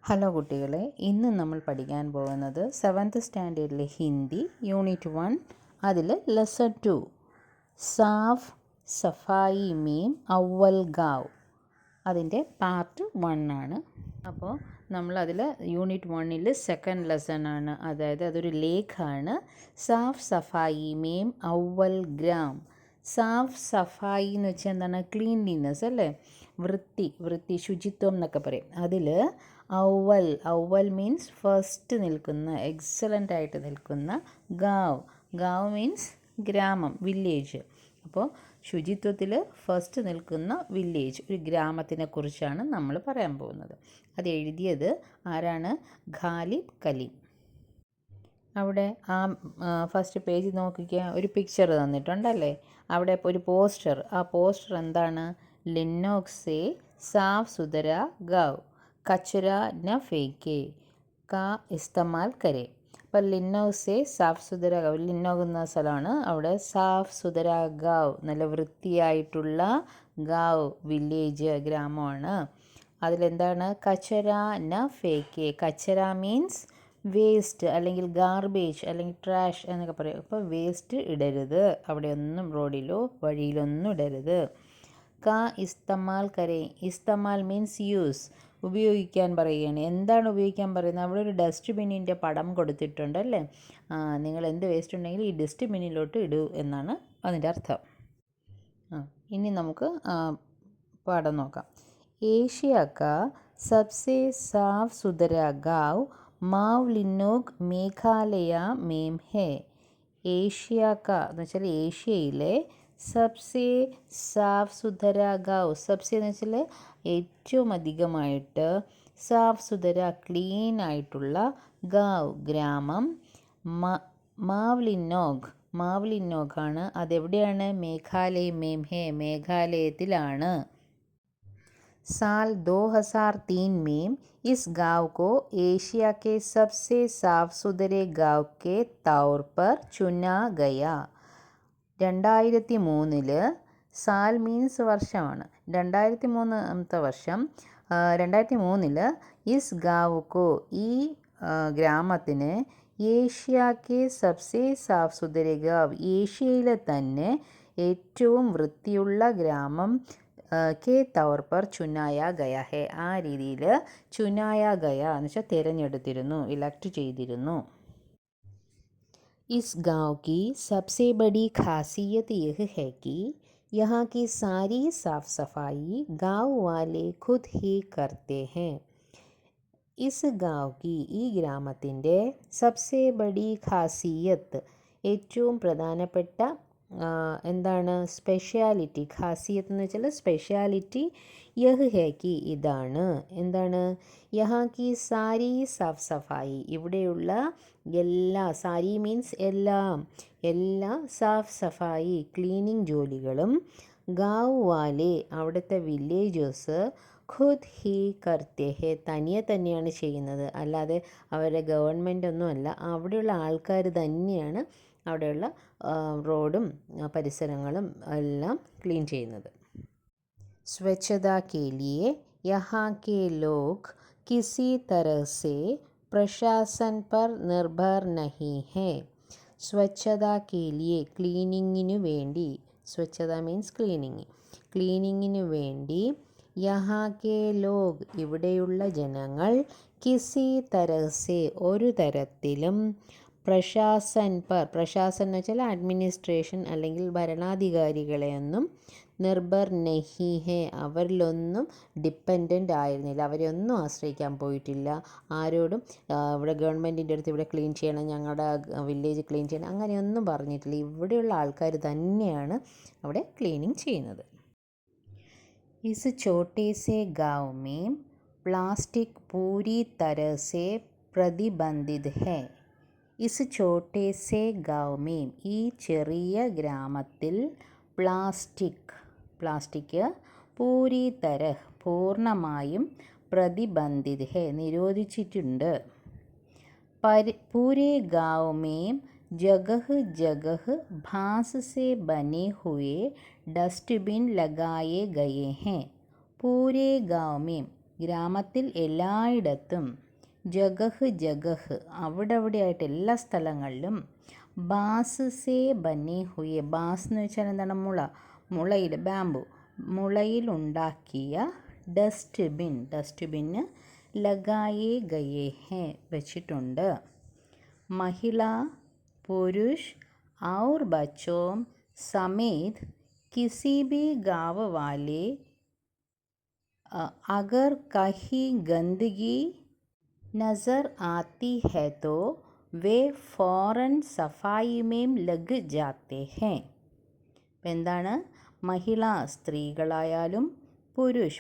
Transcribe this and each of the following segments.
Hello കുട്ടികളെ, ഇന്ന് നമ്മൾ പഠിക്കാൻ പോകുന്നത് 7th സ്റ്റാൻഡേർഡിലെ ഹിന്ദി യൂണിറ്റ് 1 അതിൽ ലെസൺ 2 സാഫ് സഫായി മീം അവൽ ഗാവ് അതിൻ്റെ പാർട്ട് 1 ആണ്. അപ്പോൾ നമ്മളതിൽ യൂണിറ്റ് 1ൽ സെക്കൻഡ് ലെസൺ ആണ്, അതായത് അതൊരു ലേഖാണ്. സാഫ് സഫായി മീം അവൽ ഗ്രാം. സാഫ് സഫായി എന്ന് വെച്ചാൽ എന്താണ്? ക്ലീൻലിനെസ് അല്ലേ, വൃത്തി ശുചിത്വം എന്നൊക്കെ പറയും. അതിൽ ഔവൽ മീൻസ് ഫസ്റ്റ് നിൽക്കുന്ന, എക്സലൻ്റ് ആയിട്ട് നിൽക്കുന്ന. ഗാവ് മീൻസ് ഗ്രാമം, വില്ലേജ്. അപ്പോൾ ശുചിത്വത്തിൽ ഫസ്റ്റ് നിൽക്കുന്ന വില്ലേജ്, ഒരു ഗ്രാമത്തിനെ കുറിച്ചാണ് നമ്മൾ പറയാൻ പോകുന്നത്. അത് എഴുതിയത് ആരാണ്? ഖാലിബ് കലീം. അവിടെ ആ ഫസ്റ്റ് പേജ് നോക്കിക്കുക, ഒരു പിക്ചർ തന്നിട്ടുണ്ടല്ലേ. അവിടെ ഒരു പോസ്റ്റർ. ആ പോസ്റ്റർ എന്താണ്? ലിന്നോക് സേ സാഫ് സുതര ഗാവ്, കച്ചര ന ഫേക്കെ, കാ ഇസ്തമാൽ കരെ. അപ്പോൾ ലിന്നോക് സേ സാഫ് സുതര ഗാവ്, ലിന്നോക് എന്ന സ്ഥലമാണ്. അവിടെ സാഫ് സുതര ഗാവ്, നല്ല വൃത്തിയായിട്ടുള്ള ഗാവ്, വില്ലേജ്, ഗ്രാമമാണ്. അതിലെന്താണ്? കച്ചര ന ഫേക്കെ. കച്ചര മീൻസ് വേസ്റ്റ് അല്ലെങ്കിൽ ഗാർബേജ് അല്ലെങ്കിൽ ട്രാഷ് എന്നൊക്കെ പറയും. അപ്പോൾ വേസ്റ്റ് ഇടരുത്, അവിടെ ഒന്നും റോഡിലോ വഴിയിലൊന്നും ഇടരുത്. കാ ഇസ്തമാൽ കരെ. ഇസ്തമാൽ മീൻസ് യൂസ്, ഉപയോഗിക്കാൻ പറയുകയാണ്. എന്താണ് ഉപയോഗിക്കാൻ പറയുന്നത്? അവിടെ ഒരു ഡസ്റ്റ്ബിന്നിൻ്റെ പടം കൊടുത്തിട്ടുണ്ടല്ലേ. നിങ്ങൾ എന്ത് വേസ്റ്റ് ഉണ്ടെങ്കിൽ ഈ ഡസ്റ്റ്ബിന്നിലോട്ട് ഇടൂ എന്നാണ് അതിൻ്റെ അർത്ഥം. ഇനി നമുക്ക് പാഠം നോക്കാം. ഏഷ്യ കാ സബ്സെ സാഫ് സുതര ഗാവ് മാവ് ലിന്നോക് മേഘാലയ മേം ഹെ. ഏഷ്യ കാ എന്ന് വെച്ചാൽ ഏഷ്യയിലെ സബ്സെ സാഫ് സുതര ഗാവ്. സബ്സെ എന്ന് വെച്ചാൽ ഏറ്റവും അധികമായിട്ട്, സാഫ് സുതര ക്ലീൻ ആയിട്ടുള്ള, ഗാവ് ഗ്രാമം. മാവ്ലിനോഗ് ആണ്. അതെവിടെയാണ്? മേഘാലയ മേം ഹെ, മേഘാലയത്തിലാണ്. साल 2003 में इस गांव को एशिया के सबसे साफ सुथरे गांव के तौर पर चुना गया. 2003 സാൽ മീൻസ് വർഷമാണ്. 2003 വർഷം. 2003 ഇസ് ഗാവ് കോ, ഈ ഗ്രാമത്തിന്, ഏഷ്യ കെ സബ്സെ സാഫ് സുതരെ ഗാവ്, ഏഷ്യയിലെ തന്നെ ഏറ്റവും വൃത്തിയുള്ള ഗ്രാമം, കെ തൗർ പർ ചുനായ ഗയ ഹെ, ആ രീതിയിൽ ചുനായ ഗയ എന്ന് വെച്ചാൽ തിരഞ്ഞെടുത്തിരുന്നു, ഇലക്ട് ചെയ്തിരുന്നു. इस गांव की सबसे बड़ी खासियत यह है कि यहाँ की सारी साफ सफाई गांव वाले खुद ही करते हैं. ഇസ് ഗാവ് കി, ഈ ഗ്രാമത്തിൻ്റെ, സബ്സെ ബഡി ഖാസിയത്ത്, ഏറ്റവും പ്രധാനപ്പെട്ട എന്താണ്? സ്പെഷ്യാലിറ്റി. ഖാസിയത്ത് എന്ന് വെച്ചാൽ സ്പെഷ്യാലിറ്റി. യഹ് ഹേ കി, ഇതാണ്. എന്താണ്? യഹാ കി സാരി സാഫ് സഫായി, ഇവിടെയുള്ള എല്ലാ, സാരി മീൻസ് എല്ലാം, എല്ലാ സാഫ് സഫായി ക്ലീനിങ് ജോലികളും, ഗാവ് വാലെ അവിടുത്തെ വില്ലേജേഴ്സ്, ഖുദ് ഹി കർത്തെ ഹെ, തന്നെയാണ് ചെയ്യുന്നത്, അല്ലാതെ അവരുടെ ഗവൺമെൻറ് ഒന്നും അല്ല, അവിടെയുള്ള ആൾക്കാർ തന്നെയാണ് അവിടെയുള്ള റോഡും പരിസരങ്ങളും എല്ലാം ക്ലീൻ ചെയ്യുന്നത്. സ്വച്ഛത കെ ലിയെ യഹാ കെ ലോഗ് കിസി തരഹ സെ പ്രശാസൻ പർ നിർഭർ നഹി ഹെ. സ്വച്ഛത കെ ലിയെ, ക്ലീനിങ്ങിനു വേണ്ടി. സ്വച്ഛത മീൻസ് ക്ലീനിങ്ങിനു വേണ്ടി. യഹാ കെ ലോഗ്, ഇവിടെയുള്ള ജനങ്ങൾ. കിസി തരഹ സെ, ഒരു തരത്തിലും. പ്രശാസൻ എന്ന് വെച്ചാൽ അഡ്മിനിസ്ട്രേഷൻ അല്ലെങ്കിൽ ഭരണാധികാരികളെയൊന്നും. നിർഭർ നഹി ഹെ, അവരിലൊന്നും ഡിപ്പെൻഡൻ്റ് ആയിരുന്നില്ല, അവരെയൊന്നും ആശ്രയിക്കാൻ പോയിട്ടില്ല. ആരോടും ഇവിടെ ഗവൺമെൻറ്റിൻ്റെ അടുത്ത് ഇവിടെ ക്ലീൻ ചെയ്യണം, ഞങ്ങളുടെ വില്ലേജ് ക്ലീൻ ചെയ്യണം, അങ്ങനെയൊന്നും പറഞ്ഞിട്ടില്ല. ഇവിടെയുള്ള ആൾക്കാർ തന്നെയാണ് അവിടെ ക്ലീനിങ് ചെയ്യുന്നത്. ഇസ് ചോട്ടേ സെ ഗാവ് മേം പ്ലാസ്റ്റിക് പൂരി തരഹ സെ പ്രതിബന്ധിത് ഹെ. ഇസ് ചോട്ടേ സെ ഗാവ് മേം, ഈ ചെറിയ ഗ്രാമത്തിൽ, പ്ലാസ്റ്റിക് പൂരി തരഹ്, പൂർണ്ണമായും, പ്രതിബന്ധിത് ഹെ, നിരോധിച്ചിട്ടുണ്ട്. പൂരെ ഗാവ് മേം ജഗഹ് ജഗഹ് ബാँस से बने हुए डस्टबिन लगाए गए हैं. पूरे गांव में, ഗ്രാമത്തിൽ എല്ലായിടത്തും, ജഗഹ് ജഗഹ് അവിടെ ആയിട്ട് എല്ലാ സ്ഥലങ്ങളിലും, ബാസ് സേ ബനെ ഹുയെ, ബാസ് എന്ന് വെച്ചാൽ എന്താണ്, മുളയിൽ, ബാമ്പു, മുളയിലുണ്ടാക്കിയ ഡസ്റ്റ്ബിന് ലഗായേ ഗയേ ഹേ, വെച്ചിട്ടുണ്ട്. महिला पुरुष और बच्चों समेत किसी भी गाँव वाले अगर कहीं गंदगी नज़र आती है तो वे फ़ौरन सफाई में लग जाते हैं. എന്താണ്, മഹിള സ്ത്രീകളായാലും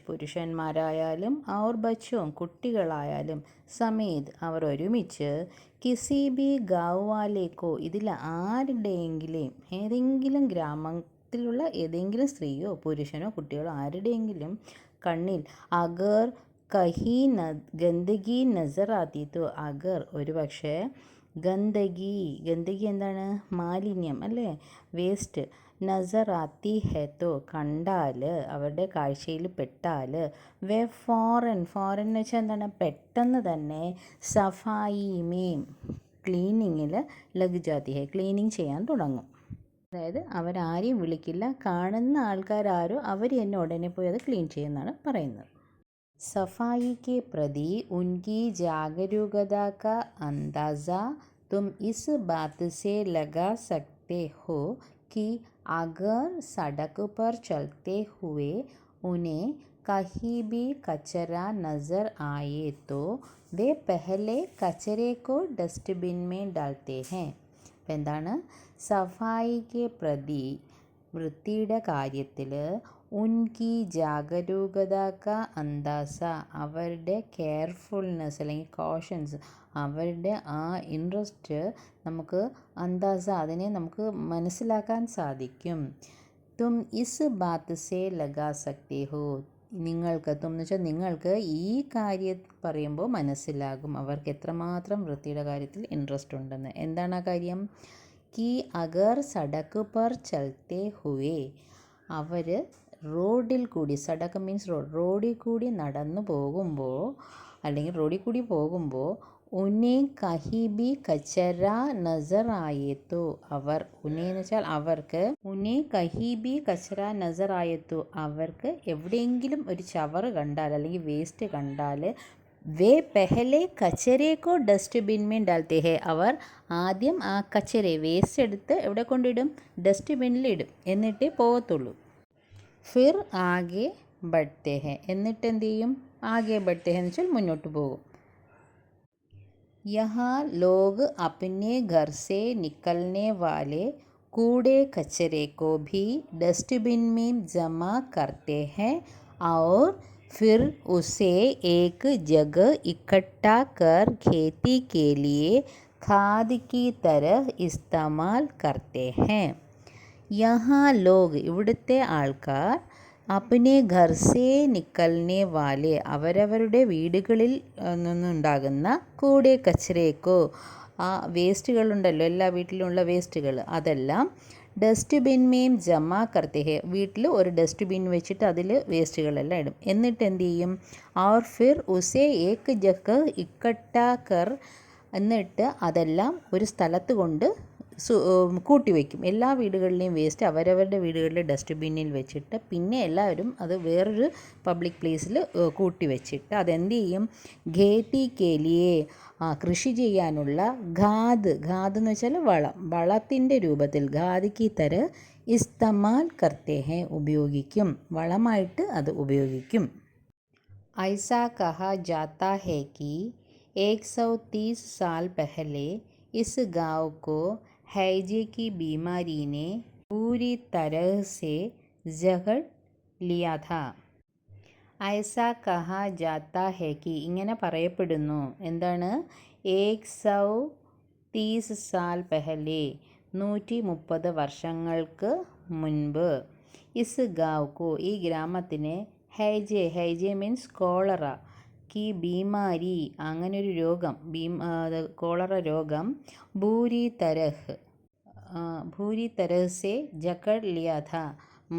പുരുഷന്മാരായാലും ഔർ ബച്ചോം കുട്ടികളായാലും സമേത് അവർ ഒരുമിച്ച് കിസി ബി ഗാവ് വാലേക്കോ ഇതിൽ ആരുടെയെങ്കിലും, ഏതെങ്കിലും ഗ്രാമത്തിലുള്ള ഏതെങ്കിലും സ്ത്രീയോ പുരുഷനോ കുട്ടികളോ ആരുടെയെങ്കിലും കണ്ണിൽ അഗർ കഹി ഗന്ദഗി നസർ ആത്തിത്തോ, അഗർ ഒരു പക്ഷേ ഗന്ദഗി എന്താണ്, മാലിന്യം അല്ലേ, വേസ്റ്റ്, നസർ ആത്തി ഹെത്തോ കണ്ടാൽ, അവരുടെ കാഴ്ചയിൽ പെട്ടാൽ, വേ ഫോറൻ എന്ന് വെച്ചാൽ എന്താണ്, പെട്ടെന്ന് തന്നെ, സഫായി മീം ക്ലീനിങ്ങിൽ ലഗ് ജാതി ഹെ, ക്ലീനിങ് ചെയ്യാൻ തുടങ്ങും. അതായത് അവരാരെയും വിളിക്കില്ല, കാണുന്ന ആൾക്കാരോ അവർ തന്നെ ഉടനെ പോയി അത് ക്ലീൻ ചെയ്യുന്നതാണ് പറയുന്നത്. सफाई के प्रति उनकी जागरूकता का अंदाज़ा तुम इस बात से लगा सकते हो कि अगर सड़क पर चलते हुए उन्हें कहीं भी कचरा नज़र आए तो वे पहले कचरे को डस्टबिन में डालते हैं. എന്താണ്, സഫായിക്ക് പ്രതി വൃത്തിയുടെ കാര്യത്തിൽ ഉൻകി ജാഗരൂകത ക അന്താസ അവരുടെ കെയർഫുൾനെസ് അല്ലെങ്കിൽ കോഷൻസ്, അവരുടെ ആ ഇൻട്രസ്റ്റ് നമുക്ക് അന്താസ അതിനെ നമുക്ക് മനസ്സിലാക്കാൻ സാധിക്കും. തും ഇസ് ബാത്ത് സേ ലഗാ സക്തേ ഹോ, നിങ്ങൾക്ക്, തും എന്ന് വെച്ചാൽ നിങ്ങൾക്ക് ഈ കാര്യം പറയുമ്പോൾ മനസ്സിലാകും അവർക്ക് എത്രമാത്രം വൃത്തിയുടെ കാര്യത്തിൽ ഇൻട്രസ്റ്റ് ഉണ്ടെന്ന്. എന്താണ് ആ കാര്യം? കി അഗർ സടക്ക് പർ ചൽത്തെ ഹുവേ, അവർ റോഡിൽ കൂടി, സടക്ക് മീൻസ് റോഡിൽ കൂടി നടന്നു പോകുമ്പോൾ അല്ലെങ്കിൽ റോഡിൽ കൂടി പോകുമ്പോൾ, ഉന്നെ കഹി ബി കച്ചറ നസർ ആയേത്തോ, അവർ ഉന്നെ എന്ന് വെച്ചാൽ അവർക്ക്, ഉന്നെ കഹി ബി കച്ചറ നസർ ആയേത്തോ അവർക്ക് എവിടെയെങ്കിലും ഒരു ചവറ് കണ്ടാൽ അല്ലെങ്കിൽ വേസ്റ്റ് കണ്ടാൽ, വേ പെഹലെ കച്ചരേക്കോ ഡസ്റ്റ്ബിൻ മേ ഡാൽത്തെ ഹേ, അവർ ആദ്യം ആ കച്ചര വേസ്റ്റ് എടുത്ത് എവിടെ കൊണ്ടിടും, ഡസ്റ്റ്ബിന്നിലിടും, എന്നിട്ടേ പോകത്തുള്ളൂ. ഫിർ ആകെ ബഡ്ത്തെ ഹേ, എന്നിട്ട് എന്ത് ചെയ്യും, ആകെ ബഡ്ത്തെ ഹേ എന്ന് വെച്ചാൽ മുന്നോട്ട് പോകും. യഹാ ലോഗ് അപ്നെ ഘർ സേ നിക്കൽനെ വാലെ കൂടെ കച്ചരെ കോ ഭി ഡസ്റ്റ്ബിൻ में जमा करते हैं और फिर उसे एक जगह इकट्ठा कर खेती के लिए खाद की तरह इस्तेमाल करते हैं. यहाँ लोग ഇവിടുത്തെ ആൾക്കാർ, അപ്നെ ഘർ സേ നിക്കൽനെ വാലെ അവരവരുടെ വീടുകളിൽ നിന്നുണ്ടാകുന്ന, കൂടെ കച്ചരേക്കോ ആ വേസ്റ്റുകളുണ്ടല്ലോ, എല്ലാ വീട്ടിലുള്ള വേസ്റ്റുകൾ, അതെല്ലാം ഡസ്റ്റ്ബിൻ മേം ജമാ കർത്തെ ഹേ, വീട്ടിൽ ഒരു ഡസ്റ്റ്ബിൻ വെച്ചിട്ട് അതിൽ വേസ്റ്റുകളെല്ലാം ഇടും. എന്നിട്ട് എന്ത് ചെയ്യും, ഔർ ഫിർ ഉസേ ഏക് ജഗ ഇക്കട്ടാ കർ, എന്നിട്ട് അതെല്ലാം ഒരു സ്ഥലത്ത് കൊണ്ട് കൂട്ടിവെക്കും. എല്ലാ വീടുകളിലെയും വേസ്റ്റ് അവരവരുടെ വീടുകളിലെ ഡസ്റ്റ്ബിന്നിൽ വെച്ചിട്ട് പിന്നെ എല്ലാവരും അത് വേറൊരു പബ്ലിക് പ്ലേസിൽ കൂട്ടിവെച്ചിട്ട് അതെന്ത് ചെയ്യും, ഖേത്തി കേലിയെ കൃഷി ചെയ്യാനുള്ള ഖാദ് എന്ന് വെച്ചാൽ വളത്തിൻ്റെ രൂപത്തിൽ, ഖാദിക്ക് തര ഇസ്തമാൽ കർത്തെ ഹേ ഉപയോഗിക്കും, വളമായിട്ട് അത് ഉപയോഗിക്കും. ऐसा कहा जाता है कि 130 साल पहले इस गांव को हैजे की बीमारी ने पूरी तरह से जकड़ लिया था. ऐसा कहा जाता है कि ഇങ്ങനെ പറയപ്പെടുന്നു, എന്താണ്, 130 साल पहले 130 വർഷങ്ങൾക്ക് മുൻപ്, ഇസ് ഗാവ് കോ ഈ ഗ്രാമത്തിന്, ഹൈജെ മീൻസ് കോളറ, കി ബീമാരി അങ്ങനെ ഒരു രോഗം, കോളറ രോഗം, ഭൂരി തരഹ് സെ ജക്കഡ് ലിയ ഥ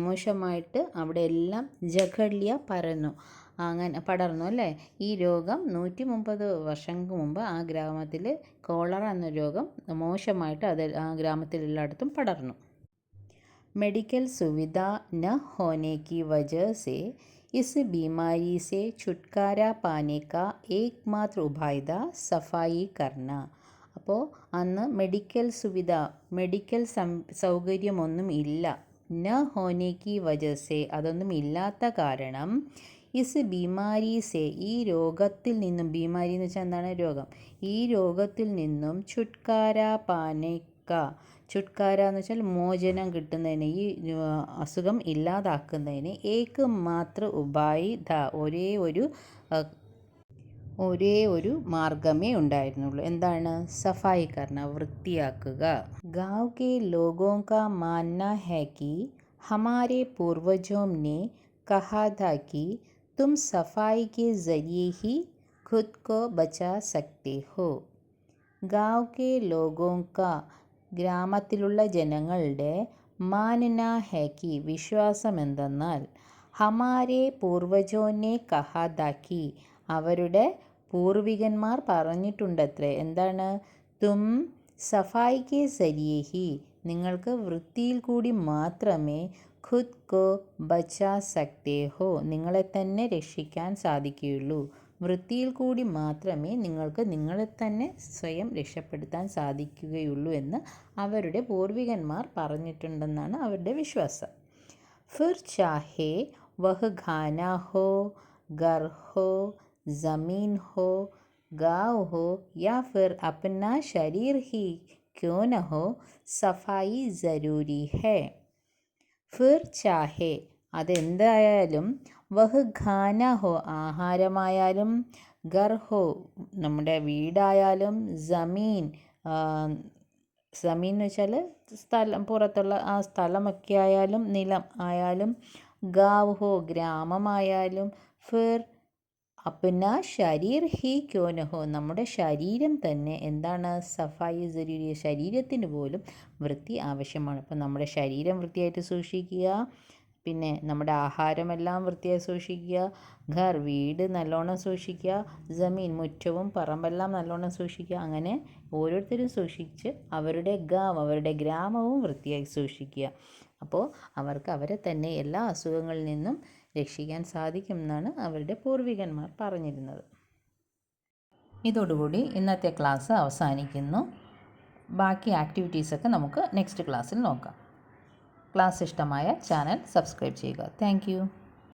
മോശമായിട്ട് അവിടെ എല്ലാം ജക്കഡ് ലിയ പരന്നു, അങ്ങനെ പടർന്നു അല്ലേ. ഈ രോഗം 130 വർഷങ്ങൾക്ക് മുമ്പ് ആ ഗ്രാമത്തിൽ കോളറ എന്ന രോഗം മോശമായിട്ട് അത് ആ ഗ്രാമത്തിൽ എല്ലായിടത്തും പടർന്നു. मेडिकल सुविधा न होने की वजह से इस बीमारी से छुटकारा पाने का एकमात्र उपाय था सफाई करना. അപ്പോൾ അന്ന് മെഡിക്കൽ സൗകര്യമൊന്നും ഇല്ല. ന ഹോനേക്ക് വജസെ അതൊന്നും ഇല്ലാത്ത കാരണം ഇസ് ബീമാരീസെ ഈ രോഗത്തിൽ നിന്നും, ബീമാരി എന്ന് വെച്ചാൽ എന്താണ്, രോഗം, ഈ രോഗത്തിൽ നിന്നും ചുട്കാര പാനേക്ക, ചുട്കാര എന്ന് വെച്ചാൽ മോചനം കിട്ടുന്നതിന്, ഈ അസുഖം ഇല്ലാതാക്കുന്നതിന് ഏക്ക് മാത്ര ഉപായി ഒരേ ഒരു മാർഗമേ ഉണ്ടായിരുന്നുള്ളൂ. എന്താണ്? സഫായി കർണ, വൃത്തിയാക്കുക. ഗാവ് കെ ലോഗോ കാ മാനന ഹൈ കി ഹമാരെ പൂർവജോ ने कहा था कि तुम सफाई के जरिए ही खुद को बचा सकते हो. ഗാവ് കെ ലോഗോ കാ, ഗ്രാമത്തിലുള്ള ജനങ്ങളുടെ, മാനന ഹൈ കി വിശ്വാസം എന്തെന്നാൽ, ഹമാരെ പൂർവജോനെ കഹാദാക്കി അവരുടെ പൂർവികന്മാർ പറഞ്ഞിട്ടുണ്ടത്രേ. എന്താണ്? തും സഫായിക്ക് സരിയേഹി നിങ്ങൾക്ക് വൃത്തിയിൽ കൂടി മാത്രമേ ഖുദ് കോ ബച്ചാ സക്തേ ഹോ നിങ്ങളെ തന്നെ രക്ഷിക്കാൻ സാധിക്കുകയുള്ളൂ. വൃത്തിയിൽ കൂടി മാത്രമേ നിങ്ങൾക്ക് നിങ്ങളെ തന്നെ സ്വയം രക്ഷപ്പെടുത്താൻ സാധിക്കുകയുള്ളൂ എന്ന് അവരുടെ പൂർവികന്മാർ പറഞ്ഞിട്ടുണ്ടെന്നാണ് അവരുടെ വിശ്വാസം. ഫിർ ചാഹേ വഹ് ഖാന ഹോ, ഘർ ഹോ, ज़मीन हो, गाँव हो या फिर अपना शरीर ही क्यों न हो, सफाई ज़रूरी है. फिर चाहे അതെന്തായാലും, വഹ് ഖാന ഹോ ആഹാരമായാലും, ഘർ ഹോ നമ്മുടെ വീടായാലും, സമീൻ എന്ന് വെച്ചാൽ സ്ഥലം, പുറത്തുള്ള ആ സ്ഥലമൊക്കെ ആയാലും, നിലം ആയാലും, ഗാവ് ഹോ ഗ്രാമമായാലും, ഫിർ അപ്ന ശരീർ ഹി ക്യോനഹോ നമ്മുടെ ശരീരം തന്നെ എന്താണ്, സഫായി ജരൂരി, ശരീരത്തിന് പോലും വൃത്തി ആവശ്യമാണ്. അപ്പം നമ്മുടെ ശരീരം വൃത്തിയായിട്ട് സൂക്ഷിക്കുക, പിന്നെ നമ്മുടെ ആഹാരമെല്ലാം വൃത്തിയായി സൂക്ഷിക്കുക, ഘർ വീട് നല്ലോണം സൂക്ഷിക്കുക, ജമീൻ മുറ്റവും പറമ്പെല്ലാം നല്ലോണം സൂക്ഷിക്കുക. അങ്ങനെ ഓരോരുത്തരും സൂക്ഷിച്ച് അവരുടെ ഗ്രാമവും വൃത്തിയായി സൂക്ഷിക്കുക. അപ്പോൾ അവർക്ക് അവരെ തന്നെ എല്ലാ അസുഖങ്ങളിൽ നിന്നും രക്ഷിക്കാൻ സാധിക്കുമെന്നാണ് അവരുടെ പൂർവികന്മാർ പറഞ്ഞിരുന്നത്. ഇതോടുകൂടി ഇന്നത്തെ ക്ലാസ് അവസാനിക്കുന്നു. ബാക്കി ആക്ടിവിറ്റീസൊക്കെ നമുക്ക് നെക്സ്റ്റ് ക്ലാസ്സിൽ നോക്കാം. ക്ലാസ് ഇഷ്ടമായ ചാനൽ സബ്സ്ക്രൈബ് ചെയ്യുക. താങ്ക്